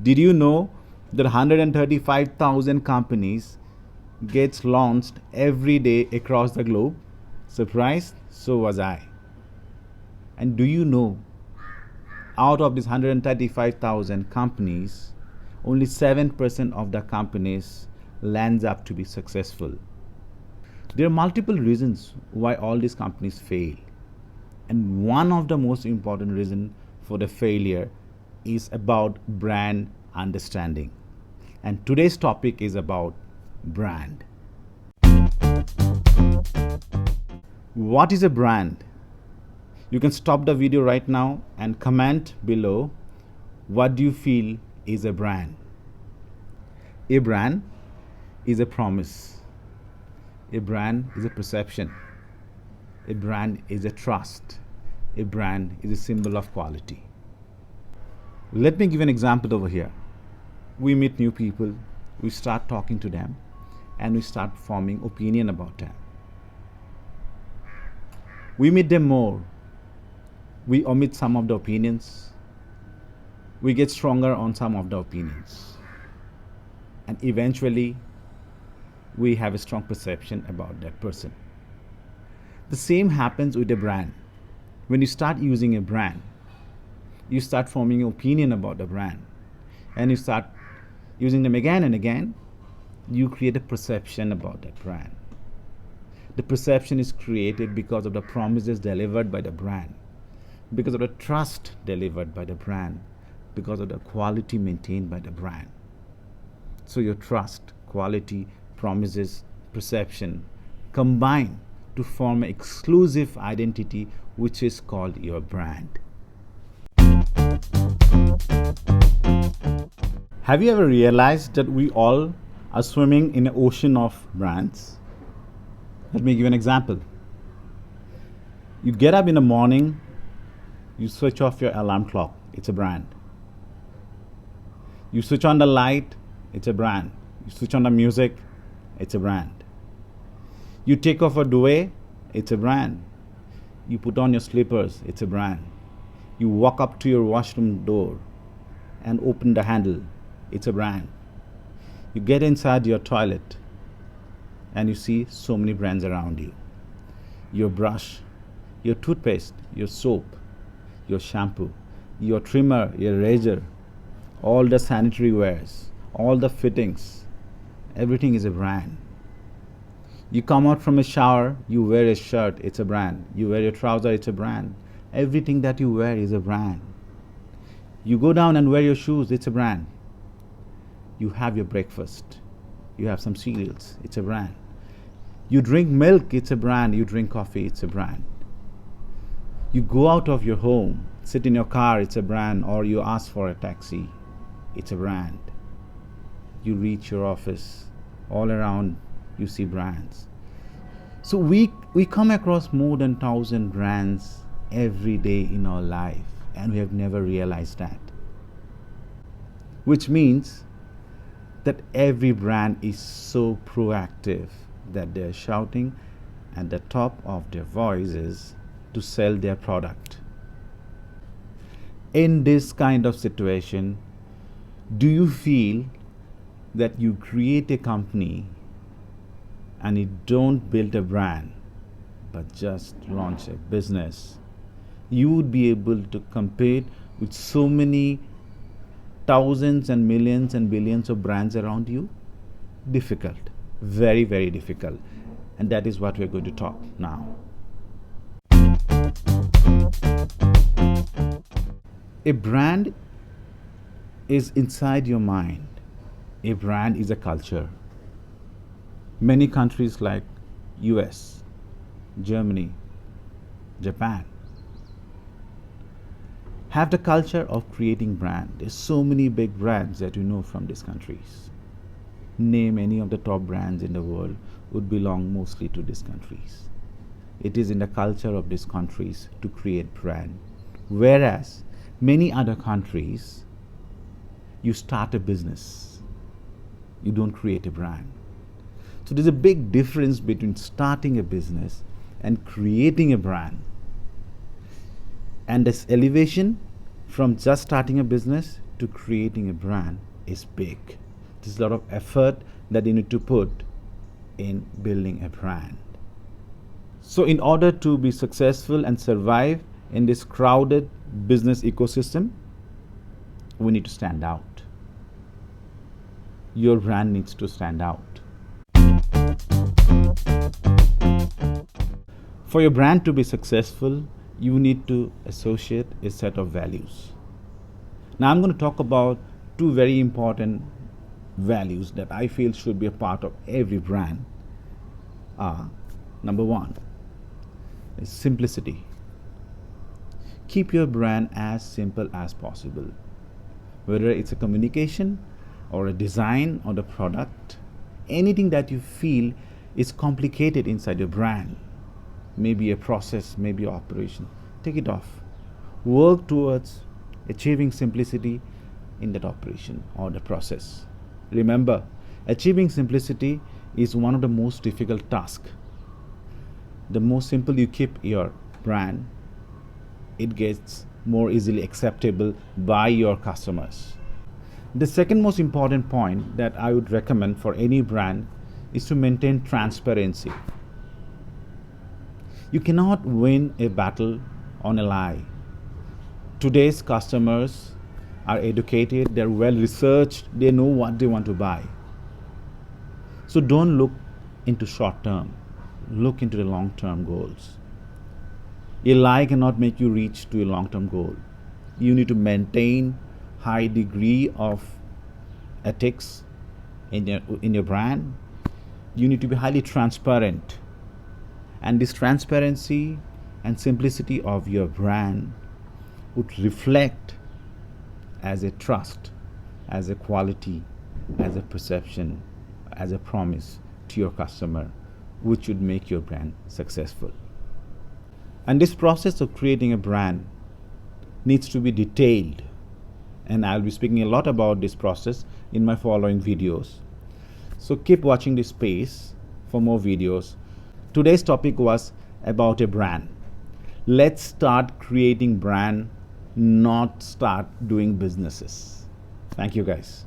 Did you know that 135,000 companies gets launched every day across the globe? Surprised? So was I. And do you know, out of these 135,000 companies, only 7% of the companies lands up to be successful. There are multiple reasons why all these companies fail. And one of the most important reasons for the failure is about brand understanding. And today's topic is about brand. What is a brand? You can stop the video right now and comment below what do you feel is a brand. A brand is a promise. A brand is a perception. A brand is a trust. A brand is a symbol of quality. Let me give an example over here. We meet new people, we start talking to them, and we start forming opinion about them. We meet them more. We omit some of the opinions. We get stronger on some of the opinions. And eventually, we have a strong perception about that person. The same happens with a brand. When you start using a brand, you start forming an opinion about the brand, and you start using them again and again, you create a perception about that brand. The perception is created because of the promises delivered by the brand, because of the trust delivered by the brand, because of the quality maintained by the brand. So your trust, quality, promises, perception combine to form an exclusive identity which is called your brand. Have you ever realized that we all are swimming in an ocean of brands? Let me give you an example. You get up in the morning, you switch off your alarm clock, it's a brand. You switch on the light, it's a brand. You switch on the music, it's a brand. You take off a duvet, it's a brand. You put on your slippers, it's a brand. You walk up to your washroom door and open the handle, it's a brand. You get inside your toilet and you see so many brands around you. Your brush, your toothpaste, your soap, your shampoo, your trimmer, your razor, all the sanitary wares, all the fittings, everything is a brand. You come out from a shower, you wear a shirt, it's a brand. You wear your trouser, it's a brand. Everything that you wear is a brand. You go down and wear your shoes, it's a brand. You have your breakfast, you have some cereals, it's a brand. You drink milk, it's a brand. You drink coffee, it's a brand. You go out of your home, sit in your car, it's a brand, or you ask for a taxi, it's a brand. You reach your office, all around you see brands. So we come across more than 1,000 brands every day in our life, and we have never realized that. Which means that every brand is so proactive that they're shouting at the top of their voices to sell their product. In this kind of situation, do you feel that you create a company and you don't build a brand but just launch a business, you would be able to compete with so many thousands and millions and billions of brands around you? Difficult, very, very difficult. And that is what we're going to talk now. A brand is inside your mind. A brand is a culture. Many countries like US, Germany, Japan have the culture of creating brand. There's so many big brands that you know from these countries. Name any of the top brands in the world would belong mostly to these countries. It is in the culture of these countries to create brand. Whereas many other countries, you start a business, you don't create a brand. So there's a big difference between starting a business and creating a brand. And this elevation from just starting a business to creating a brand is big. There's a lot of effort that you need to put in building a brand. So in order to be successful and survive in this crowded business ecosystem, we need to stand out. Your brand needs to stand out. For your brand to be successful, you need to associate a set of values. Now I'm going to talk about two very important values that I feel should be a part of every brand. Number one is simplicity. Keep your brand as simple as possible. Whether it's a communication or a design or the product, anything that you feel is complicated inside your brand, maybe a process, maybe an operation, take it off. Work towards achieving simplicity in that operation or the process. Remember, achieving simplicity is one of the most difficult tasks. The more simple you keep your brand, it gets more easily acceptable by your customers. The second most important point that I would recommend for any brand is to maintain transparency. You cannot win a battle on a lie. Today's customers are educated, they're well researched, they know what they want to buy. So don't look into short term, look into the long term goals. A lie cannot make you reach to a long term goal. You need to maintain high degree of ethics in your brand. You need to be highly transparent. And this transparency and simplicity of your brand would reflect as a trust, as a quality, as a perception, as a promise to your customer, which would make your brand successful. And this process of creating a brand needs to be detailed. And I'll be speaking a lot about this process in my following videos. So keep watching this space for more videos. Today's topic was about a brand. Let's start creating brand, not start doing businesses. Thank you guys.